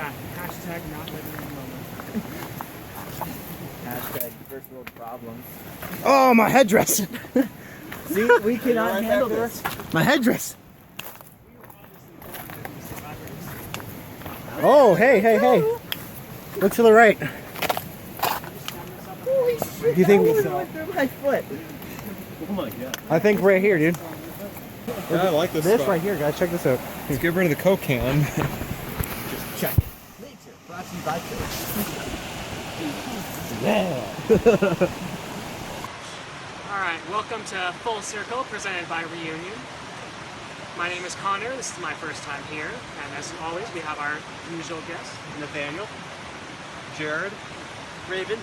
Yeah, hashtag not living in the moment. Hashtag first world problems. Oh, my headdress! See, we cannot handle this. My headdress! Oh, hey, hey, hey! Look to the right. Holy shit! Do you think that went through my foot? Oh my god! I think right here, dude. Yeah, I like this This stuff. right here, guys. Check this out. Let's get rid of the Coke can. Just check. Nature brought to you by Coke. Yeah. Alright, welcome to Full Circle, presented by Reunion. My name is Connor, this is my first time here, and as always we have our usual guests. Nathaniel. Jared. Raven.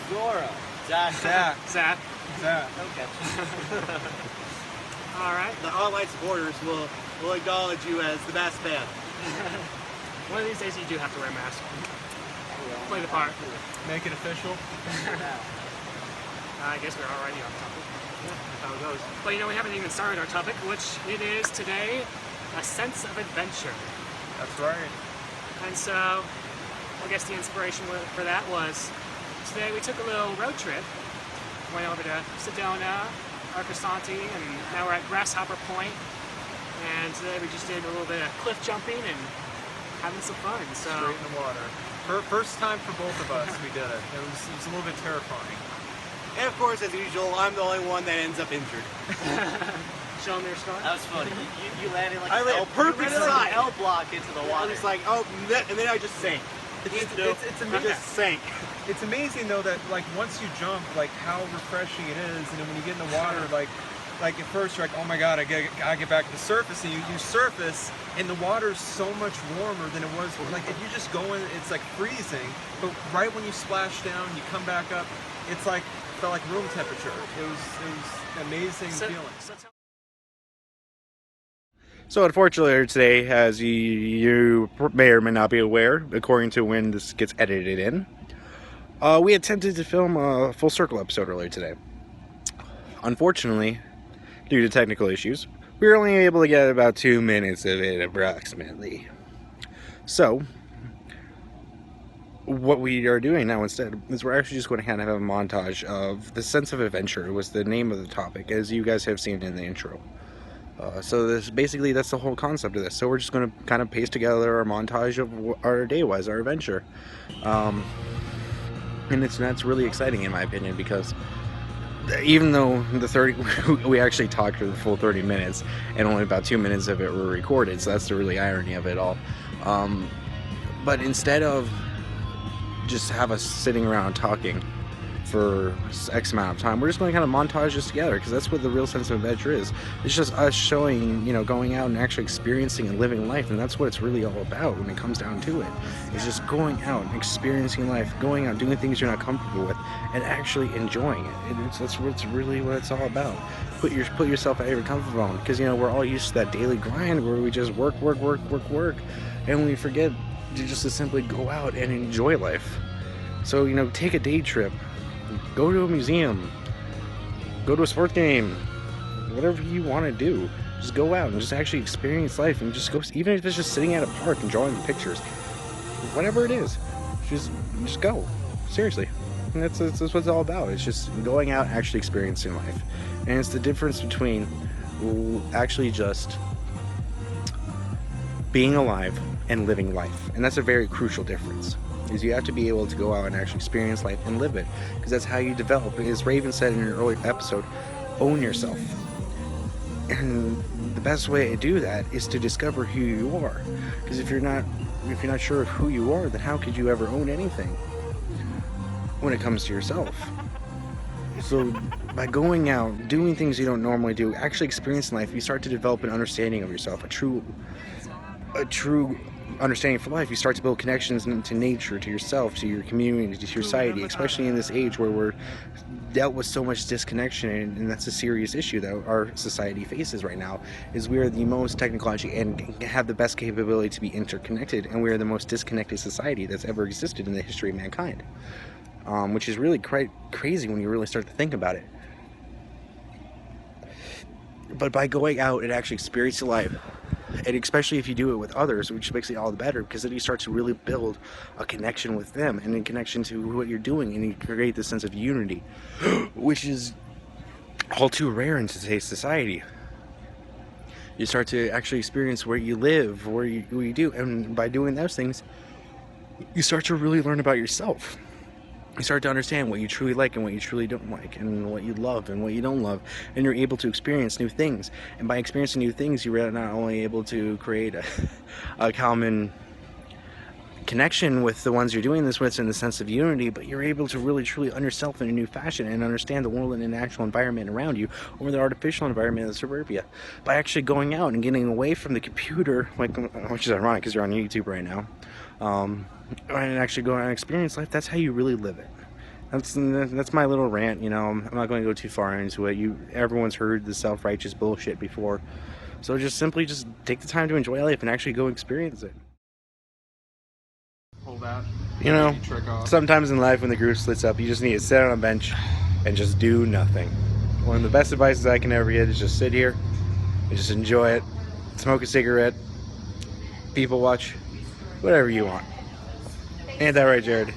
Zora. Zach. Zach. Okay. Alright. The online supporters will acknowledge you as the best fan. One of these days you do have to wear a mask. Play the part. Make it official. I guess we're already on topic. That's how it goes. But you know, we haven't even started our topic, which it is today, a sense of adventure. That's right. And so, I guess the inspiration for that was, today we took a little road trip. Went over to Sedona, Arcosanti, and now we're at Grasshopper Point. And today we just did a little bit of cliff jumping and having some fun. So Straight in the water. First time for both of us we did it. It was a little bit terrifying. And of course, as usual, I'm the only one that ends up injured. show them your story. That was funny. You landed like I an landed L, perfect you landed like side. an L block into the I water. was like, oh, and then I just sank. It's I amazing. just sank. It's amazing though that like once you jump, like how refreshing it is, and then when you get in the water, like at first you're like, oh my god, I gotta get back to the surface, and you surface, and the water's so much warmer than it was. Like if you just go in, it's like freezing, but right when you splash down, you come back up, it's like felt like room temperature. It was an amazing feeling. So unfortunately today, as you may or may not be aware, according to when this gets edited in, we attempted to film a Full Circle episode earlier today. Unfortunately, due to technical issues, we were only able to get about 2 minutes of it approximately. So, what we are doing now instead is we're actually just going to kind of have a montage of the sense of adventure was the name of the topic, as you guys have seen in the intro. So this basically that's the whole concept of this. So we're just going to kind of paste together our montage of what our day was, our adventure, and that's really exciting in my opinion, because even though we actually talked for the full 30 minutes and only about 2 minutes of it were recorded, so that's the really irony of it all. But instead of just have us sitting around talking for X amount of time, we're just going to kind of montage this together, because that's what the real sense of adventure is. It's just us showing, you know, going out and actually experiencing and living life, and that's what it's really all about when it comes down to it. It's just going out and experiencing life, going out, doing things you're not comfortable with, and actually enjoying it. That's what it's really what it's all about. Put yourself out of your comfort zone, because you know we're all used to that daily grind where we just work, and we forget to just simply go out and enjoy life. So you know, take a day trip. Go to a museum, go to a sports game, whatever you want to do. Just go out and just actually experience life, and just go, even if it's just sitting at a park and drawing pictures, whatever it is, just go. Seriously, and that's what it's all about. It's just going out and actually experiencing life, and it's the difference between actually just being alive and living life, and that's a very crucial difference. Is you have to be able to go out and actually experience life and live it, because that's how you develop. As Raven said in an earlier episode, own yourself. And the best way to do that is to discover who you are, because if you're not sure of who you are, then how could you ever own anything when it comes to yourself? So by going out, doing things you don't normally do, actually experiencing life, you start to develop an understanding of yourself, a true understanding for life. You start to build connections to nature, to yourself, to your community, to your society, especially in this age where we're dealt with so much disconnection, and that's a serious issue that our society faces right now. Is we are the most technologically and have the best capability to be interconnected, and we are the most disconnected society that's ever existed in the history of mankind, which is really quite crazy when you really start to think about it. But by going out and actually experiencing life, And especially if you do it with others, which makes it all the better, because then you start to really build a connection with them and a connection to what you're doing, and you create this sense of unity, which is all too rare in today's society. You start to actually experience where you live, what you do, and by doing those things, you start to really learn about yourself. You start to understand what you truly like and what you truly don't like, and what you love and what you don't love, and you're able to experience new things. And by experiencing new things, you're not only able to create a common connection with the ones you're doing this with in the sense of unity, but you're able to really truly understand yourself in a new fashion and understand the world and the natural environment around you over the artificial environment of suburbia by actually going out and getting away from the computer, like, which is ironic because you're on YouTube right now, and actually go out and experience life. That's how you really live it. That's my little rant. You know, I'm not going to go too far into it. Everyone's heard the self-righteous bullshit before, so just simply take the time to enjoy life and actually go experience it. Pull that. You know, Trick off. sometimes in life when the groove splits up, you just need to sit on a bench and just do nothing. One of the best advices I can ever get is just sit here and just enjoy it, smoke a cigarette, people watch, whatever you want. Ain't that right, Jared?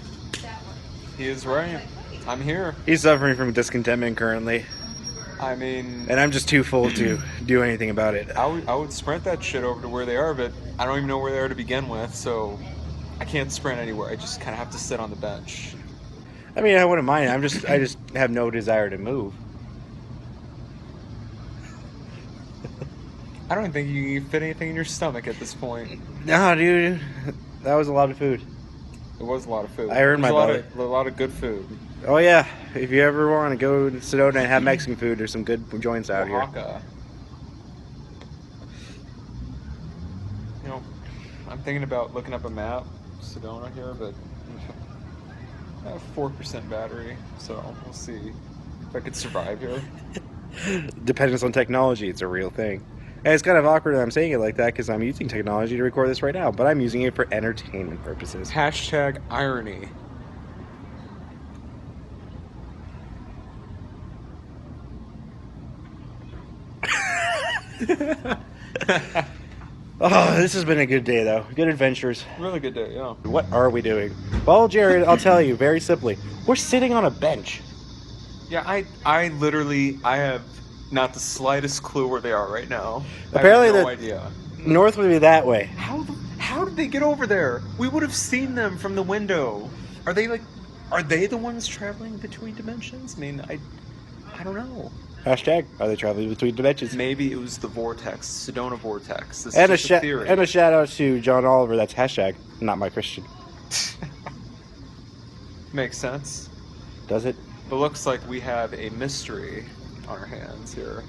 He is right. I'm here. He's suffering from discontentment currently, I mean, and I'm just too full to do anything about it. I would sprint that shit over to where they are, but I don't even know where they are to begin with, so I can't sprint anywhere. I just kind of have to sit on the bench. I mean, I wouldn't mind. I just have no desire to move. I don't think you can fit anything in your stomach at this point. Nah, dude, that was a lot of food. It was a lot of food. I earned my belly. A lot of good food. Oh yeah, if you ever want to go to Sedona and have Mexican food, there's some good joints out here. Oaxaca. You know, I'm thinking about looking up a map, Sedona here, but I have 4% battery, so we'll see if I could survive here. Dependence on technology, it's a real thing. And it's kind of awkward that I'm saying it like that because I'm using technology to record this right now, but I'm using it for entertainment purposes. Hashtag irony. Oh, this has been a good day though. Good adventures. Really good day, yeah. What are we doing? Well, Jared, I'll tell you very simply. We're sitting on a bench. Yeah, I literally have not the slightest clue where they are right now. Apparently I have no idea. North would be that way. How did they get over there? We would have seen them from the window. Are they the ones traveling between dimensions? I mean, I don't know. Hashtag, are they traveling between dimensions? Maybe it was the vortex, Sedona vortex. This And is just a theory. and a shout out to John Oliver, that's hashtag, not my Christian. Makes sense. Does it? But looks like we have a mystery on our hands here.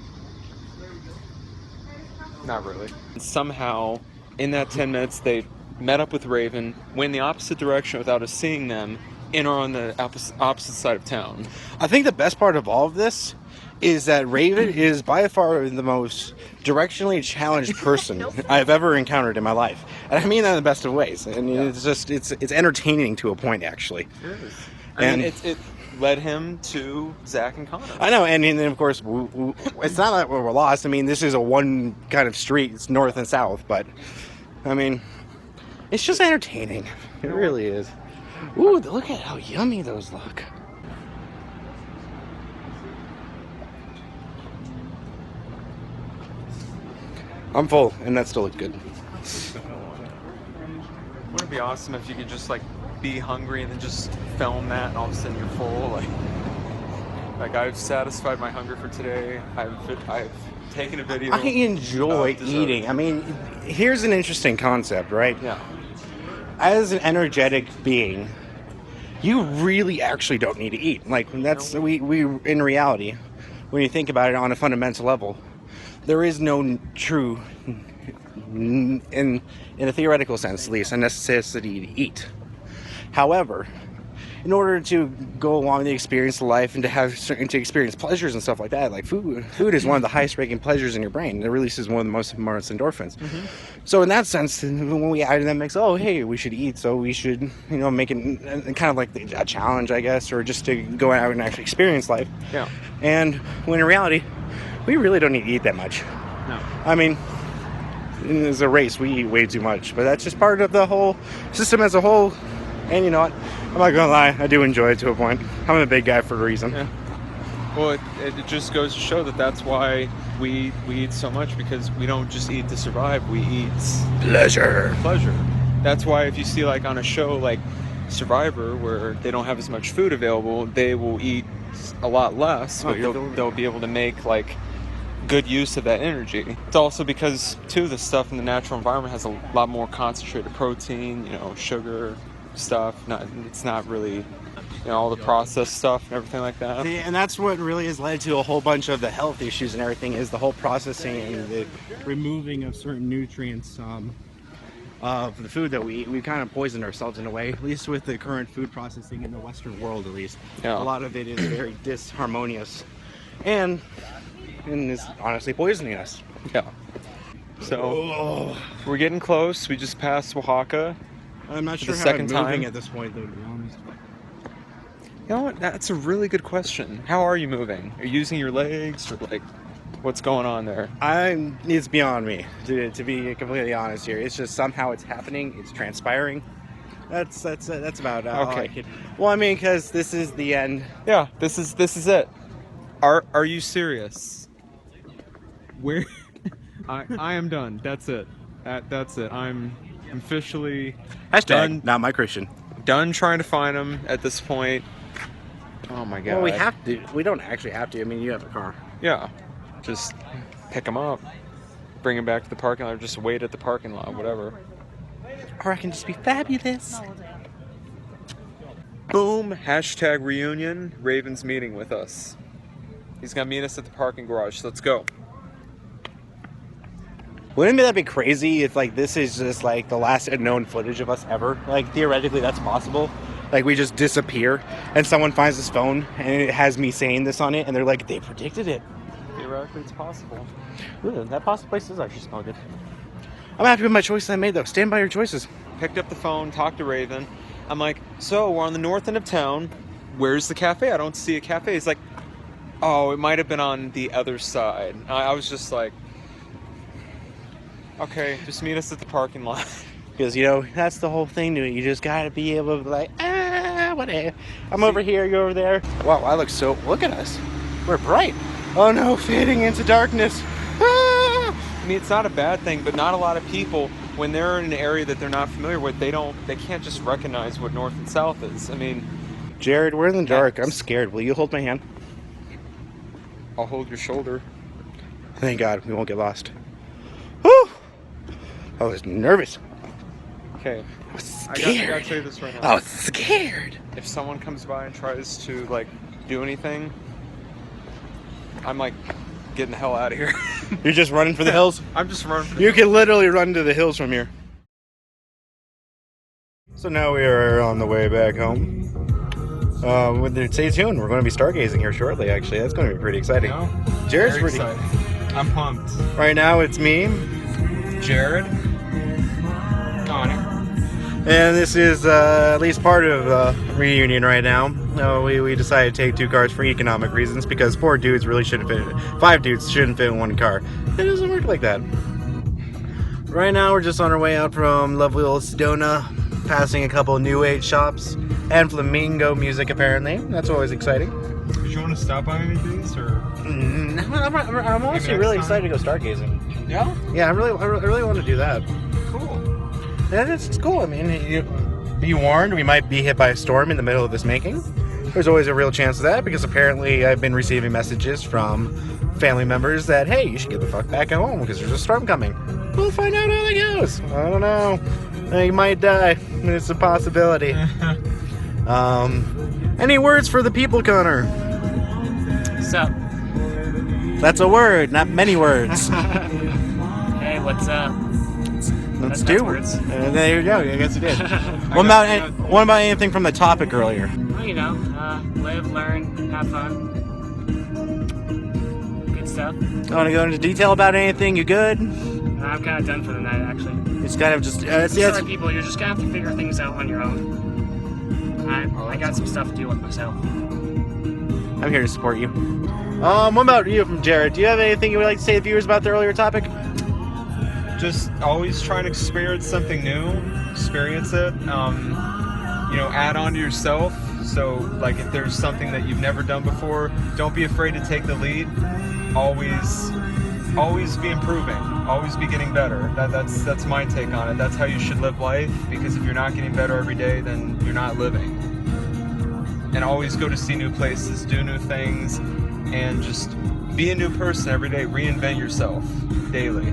Not really. Somehow, in that 10 minutes, they met up with Raven, went in the opposite direction without us seeing them, and are on the opposite side of town. I think the best part of all of this is that Raven is by far the most directionally challenged person I've ever encountered in my life. And I mean that in the best of ways. And it's entertaining to a point, actually. It is. I mean, it led him to Zach and Connor. I know, and then of course, it's not that we're lost. I mean, this is a one kind of street. It's north and south, but I mean, it's just entertaining. It really is. Ooh, look at how yummy those look. I'm full, and that still looks good. Wouldn't it be awesome if you could just be hungry and then just film that, and all of a sudden you're full? Like I've satisfied my hunger for today. I've taken a video. I enjoy eating. I mean, here's an interesting concept, right? Yeah. As an energetic being, you really actually don't need to eat. Like that's we in reality, when you think about it on a fundamental level, there is no true, in a theoretical sense at least, a necessity to eat. However, in order to go along the experience of life and to experience pleasures and stuff like that, like food is one of the highest ranking pleasures in your brain. It releases one of the most endorphins. Mm-hmm. So in that sense, when we add in that mix, oh hey, we should eat, so we should make it kind of like a challenge, I guess, or just to go out and actually experience life. Yeah. And when in reality, we really don't need to eat that much. No. I mean, as a race, we eat way too much, but that's just part of the whole system as a whole. And you know what? I'm not gonna lie, I do enjoy it to a point. I'm a big guy for a reason. Yeah. Well, it just goes to show that that's why we eat so much, because we don't just eat to survive. We eat Pleasure. pleasure. That's why if you see like on a show like Survivor, where they don't have as much food available, they will eat a lot less, but they'll be able to make like good use of that energy. It's also because too, the stuff in the natural environment has a lot more concentrated protein, you know, sugar stuff. It's not really, you know, all the processed stuff and everything like that. And that's what really has led to a whole bunch of the health issues and everything, is the whole processing and the removing of certain nutrients of the food that we eat. We've kind of poisoned ourselves in a way, at least with the current food processing in the Western world, at least. Yeah. A lot of it is very disharmonious and is honestly poisoning us. Yeah. So we're getting close. We just passed Oaxaca. I'm not For sure the how second I'm moving time. at this point, though, to be honest. You know what? That's a really good question. How are you moving? Are you using your legs, or like, what's going on there? It's beyond me, to be completely honest here. It's just somehow it's happening. It's transpiring. That's about all I Okay. could. Well, I mean, because this is the end. Yeah, this is it. Are you serious? Where? I am done. That's it. That's it. I'm officially Hashtag not my Christian. done trying to find him at this point. Oh my god. Well, we have to. We don't actually have to. I mean, you have a car. Yeah. Just pick him up, bring him back to the parking lot, or just wait at the parking lot, whatever. Or I can just be fabulous. Boom. Hashtag reunion. Raven's meeting with us. He's gonna meet us at the parking garage. So let's go. Wouldn't that be crazy if, like, this is just, like, the last known footage of us ever? Like, theoretically, that's possible. Like, we just disappear, and someone finds this phone, and it has me saying this on it, and they're like, they predicted it. Theoretically, it's possible. Ooh, that possible place does actually smell good. I'm happy with my choices I made, though. Stand by your choices. Picked up the phone, talked to Raven. I'm like, so we're on the north end of town. Where's the cafe? I don't see a cafe. He's like, oh, it might have been on the other side. I was just like, okay, just meet us at the parking lot. Because, you know, that's the whole thing to it. You just gotta be able to be like, whatever. I'm over here, you're over there. Wow, I look so... Look at us. We're bright. Oh no, fading into darkness. Ah! I mean, it's not a bad thing, but not a lot of people, when they're in an area that they're not familiar with, they can't just recognize what north and south is. I mean... Jared, we're in the dark. I'm scared. Will you hold my hand? I'll hold your shoulder. Thank God, we won't get lost. Whew! I was nervous. Okay. I was I scared. gotta tell you this right now. I was scared. If someone comes by and tries to, like, do anything, I'm like, getting the hell out of here. You're just running for the hills? I'm just running for the You can literally run to the hills from here. So now we are on the way back home. Stay tuned. We're going to be stargazing here shortly, actually. That's going to be pretty exciting. Jared's Very pretty... excited. I'm pumped. Right now, it's me. Jared. Connor. And this is at least part of the reunion right now. We decided to take two cars for economic reasons, because 5 dudes shouldn't fit in one car. It doesn't work like that. Right now we're just on our way out from lovely old Sedona, passing a couple new age shops and flamingo music apparently. That's always exciting. Did you want to stop by any of these, or? I'm honestly really excited to go stargazing. Yeah. Yeah, I really want to do that. Cool. Yeah, it's cool. I mean, be warned, we might be hit by a storm in the middle of this making. There's always a real chance of that, because apparently I've been receiving messages from family members that, hey, you should get the fuck back at home because there's a storm coming. We'll find out how that goes. I don't know. You might die. It's a possibility. Any words for the people, Connor? Sup? That's a word, not many words. Hey, what's up? Let's That's do words. There you go. I guess you did. What about anything from the topic earlier? Well, you know, live, learn, have fun. Good stuff. You want to go into detail about anything? You good? I'm kind of done for the night, actually. It's kind of just... Sorry, people, you're just going to have to figure things out on your own. I got some stuff to deal with myself. I'm here to support you. What about you, from Jared? Do you have anything you would like to say to viewers about the earlier topic? just always try and experience something new, experience it, you know, add on to yourself. So like if there's something that you've never done before, don't be afraid to take the lead. Always be improving, always be getting better. That's my take on it. That's how you should live life, because if you're not getting better every day, then you're not living. And always go to see new places, do new things, and just be a new person every day. Reinvent yourself daily.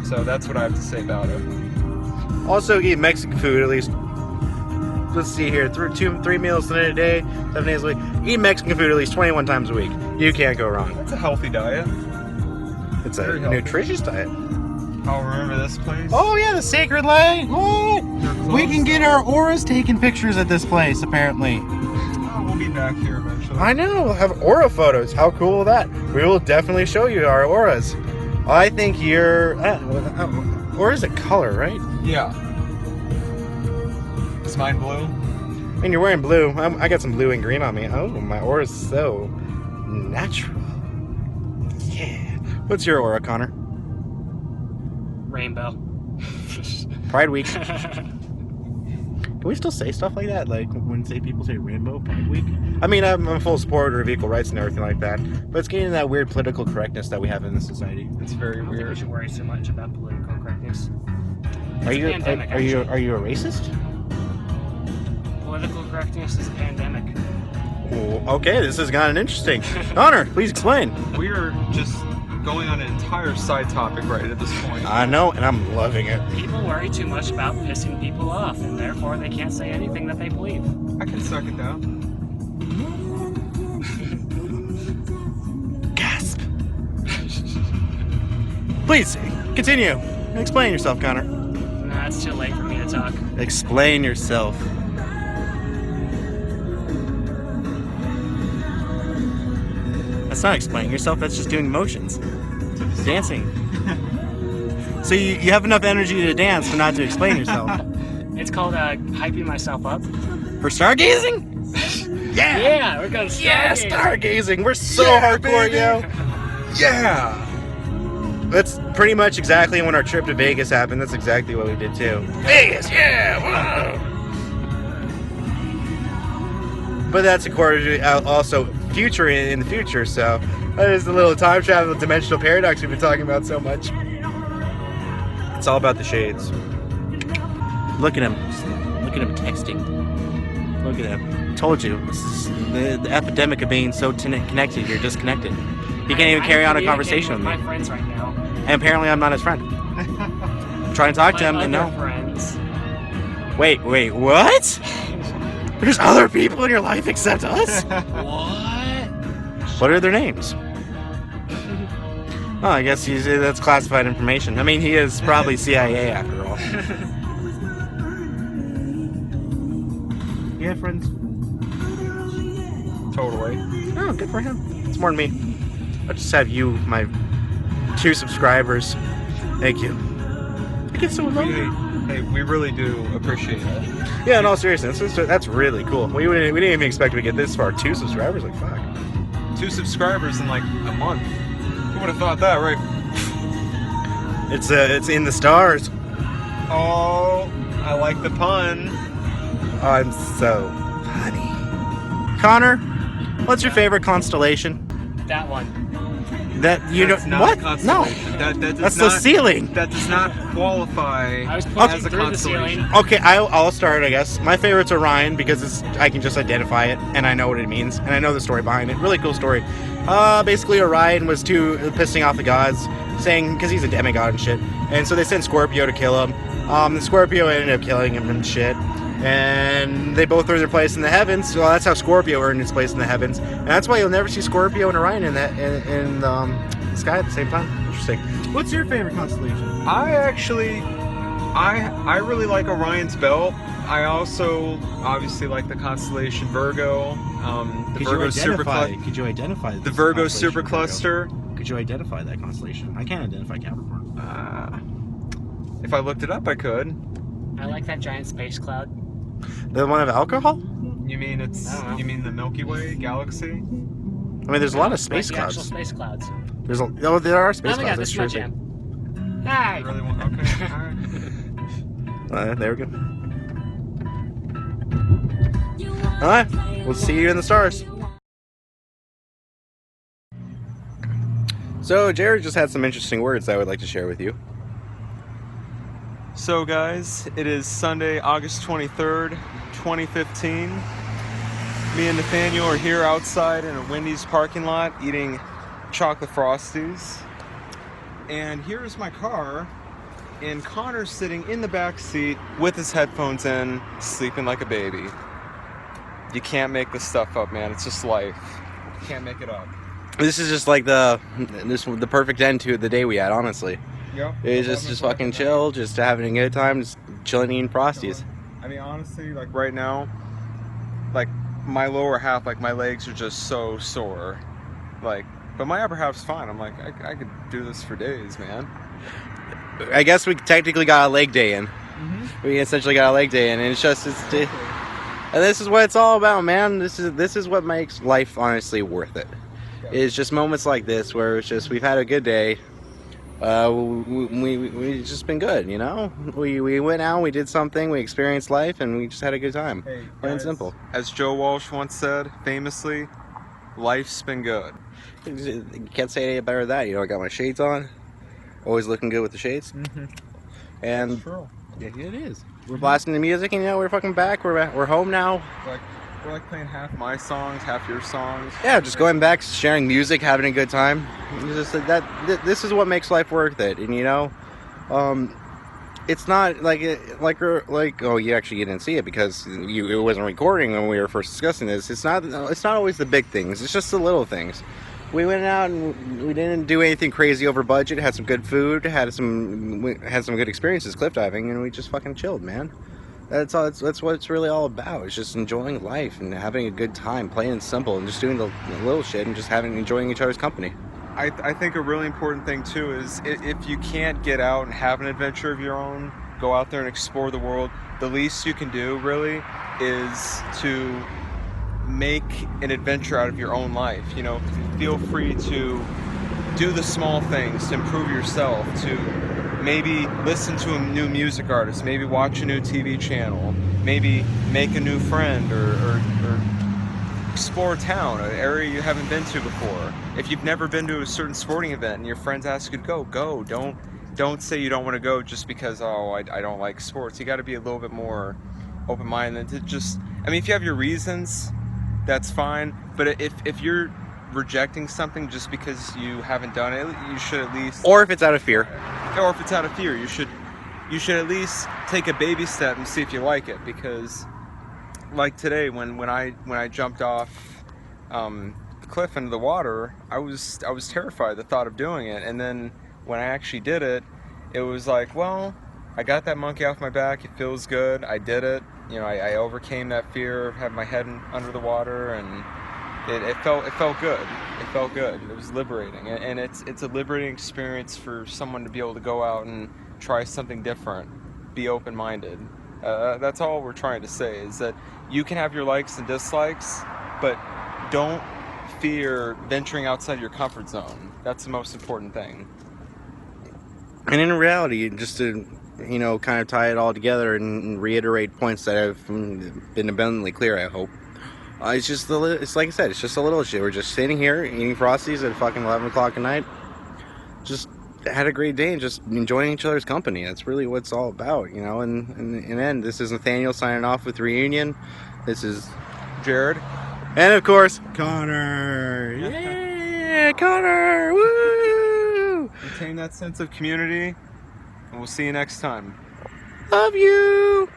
So that's what I have to say about it. Also, eat Mexican food at least. Let's see here, 3 meals a day, 7 days a week. Eat Mexican food at least 21 times a week. You can't go wrong. That's a healthy diet. It's a Very healthy. nutritious diet. I'll remember this place. Oh yeah, the Sacred Lake. Oh, we can get our auras taking pictures at this place, apparently. Oh, we'll be back here eventually. I know, we'll have aura photos. How cool is that? We will definitely show you our auras. I think you're... aura is a color, right? Yeah. Is mine blue? I mean, you're wearing blue. I got some blue and green on me. Oh, my aura is so natural. Yeah. What's your aura, Connor? Rainbow. Pride Week. Can we still say stuff like that? Like when people say Rainbow Pride Week? I mean, I'm a full supporter of equal rights and everything like that, but it's getting that weird political correctness that we have in this society. It's very I don't think we weird. should worry so much about political correctness. Are you a racist? Political correctness is a pandemic. Oh, okay, this has gotten interesting. Connor, please explain. We are just going on an entire side topic right at this point. I know, and I'm loving it. People worry too much about pissing people off, and therefore they can't say anything that they believe. I can suck it down. Gasp. Please, continue. Explain yourself, Connor. Nah, it's too late for me to talk. Explain yourself. That's not explaining yourself, that's just doing motions. Dancing. So you have enough energy to dance, but not to explain yourself. It's called hyping myself up. For stargazing? Yeah! Yeah, we're going stargazing. Yeah, stargazing! We're so Yeah, hardcore, baby. yo! Yeah! That's pretty much exactly when our trip to Vegas happened. That's exactly what we did too. Vegas, yeah! Whoa. But that's according to also future in the future, so that is the little time travel dimensional paradox we've been talking about so much. It's all about the shades. Look at him. Look at him texting. Look at him. Told you. This is the epidemic of being so connected. You're disconnected. You can't even carry on a conversation with me. My friends right now. And apparently I'm not his friend. I'm trying to talk to him and no. Friends. Wait, what? There's other people in your life except us? What? What are their names? Oh, I guess that's classified information. I mean, he is probably CIA after all. You have friends? Totally. Oh, good for him. It's more than me. I just have you, my 2 subscribers. Thank you. I get so lonely. Hey, we really do appreciate it. Yeah, in all seriousness, that's really cool. We didn't even expect to get this far. 2 subscribers, like fuck. 2 subscribers in like a month. Who would have thought that, right? It's in the stars. Oh, I like the pun. I'm so funny. Connor, what's your favorite constellation? That one. That you That's don't not what? a No, constellation. That does that's not, the ceiling. That does not qualify I was as pointing a through the constellation. ceiling. Okay, I'll start, I guess. My favorite's Orion because I can just identify it and I know what it means and I know the story behind it. Really cool story. Basically, Orion was pissing off the gods, saying because he's a demigod and shit, and so they sent Scorpio to kill him. The Scorpio ended up killing him and shit. And they both earned their place in the heavens. So that's how Scorpio earned its place in the heavens, and that's why you'll never see Scorpio and Orion in the sky at the same time. Interesting. What's your favorite constellation? I really like Orion's belt. I also obviously like the constellation Virgo. The Virgo supercluster. Could you identify The Virgo supercluster. Could you identify that constellation? I can't identify Capricorn. If I looked it up, I could. I like that giant space cloud. The one of alcohol? You mean I don't know. you mean the Milky Way galaxy? I mean, there's a lot of space Like the actual clouds. space clouds. There are space Oh my god, clouds. this That's is my true. jam. Hey! You really want? Okay. All right. There we go. Alright, we'll see you in the stars. So, Jared just had some interesting words I would like to share with you. So guys, it is Sunday, August 23rd, 2015. Me and Nathaniel are here outside in a Wendy's parking lot eating chocolate Frosties. And here's my car, and Connor's sitting in the back seat with his headphones in, sleeping like a baby. You can't make this stuff up, man. It's just life. You can't make it up. This is just like the perfect end to the day we had, honestly. Yep. It was just fucking chill, just having a good time, just chilling eating Frosties. I mean, honestly, like right now, like my lower half, like my legs are just so sore. Like, but my upper half's fine. I'm like, I could do this for days, man. I guess we technically got a leg day in. We essentially got a leg day in, and it's and this is what it's all about, man. This is what makes life honestly worth it. It's just moments like this where it's just we've had a good day. We just been good, you know. We went out, we did something, we experienced life, and we just had a good time. Hey, plain and simple. As Joe Walsh once said, famously, life's been good. You can't say any better than that. You know, I got my shades on, always looking good with the shades. And That's true. yeah, it is. We're blasting the music, and you know we're fucking back. We're home now. We're like playing half my songs, half your songs. Yeah, just going back, sharing music, having a good time. It's just this is what makes life worth it. And you know, it's not like oh, you didn't see it because it wasn't recording when we were first discussing this. It's not always the big things. It's just the little things. We went out and we didn't do anything crazy over budget. Had some good food. Had some good experiences cliff diving, and we just fucking chilled, man. That's what it's really all about. It's just enjoying life and having a good time, plain and simple, and just doing the little shit and just enjoying each other's company. I think a really important thing too is if you can't get out and have an adventure of your own, go out there and explore the world. The least you can do really is to make an adventure out of your own life. You know, feel free to do the small things to improve yourself, to maybe listen to a new music artist, maybe watch a new TV channel, maybe make a new friend, or explore a town, an area you haven't been to before. If you've never been to a certain sporting event and your friends ask you to go. Don't say you don't want to go just because, oh, I don't like sports. You got to be a little bit more open-minded to just, I mean, if you have your reasons, that's fine, but if you're rejecting something just because you haven't done it, you should at least, or if it's out of fear, you should at least take a baby step and see if you like it. Because like today when I jumped off the cliff into the water, I was terrified at the thought of doing it, and then when I actually did it, it was like, well, I got that monkey off my back, it feels good, I did it, you know, I overcame that fear of having my head under the water, and it felt good. It felt good. It was liberating, and it's a liberating experience for someone to be able to go out and try something different, be open-minded. That's all we're trying to say, is that you can have your likes and dislikes, but don't fear venturing outside your comfort zone. That's the most important thing. And in reality, just to, you know, kind of tie it all together and reiterate points that have been abundantly clear, I hope. It's like I said, it's just a little shit. We're just sitting here eating Frosties at fucking 11 o'clock at night. Just had a great day and just enjoying each other's company. That's really what it's all about, you know. And in the end, this is Nathaniel signing off with Reunion. This is Jared. And of Connor. Yeah, Connor. Woo! Retain that sense of community, and we'll see you next time. Love you.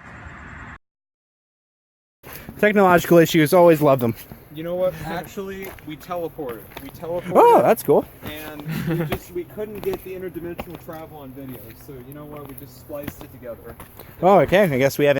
Technological issues, always love them. You know what? Actually, we teleported. Oh, that's cool. And we couldn't get the interdimensional travel on video. So you know what? We just spliced it together. Oh, okay. I guess we have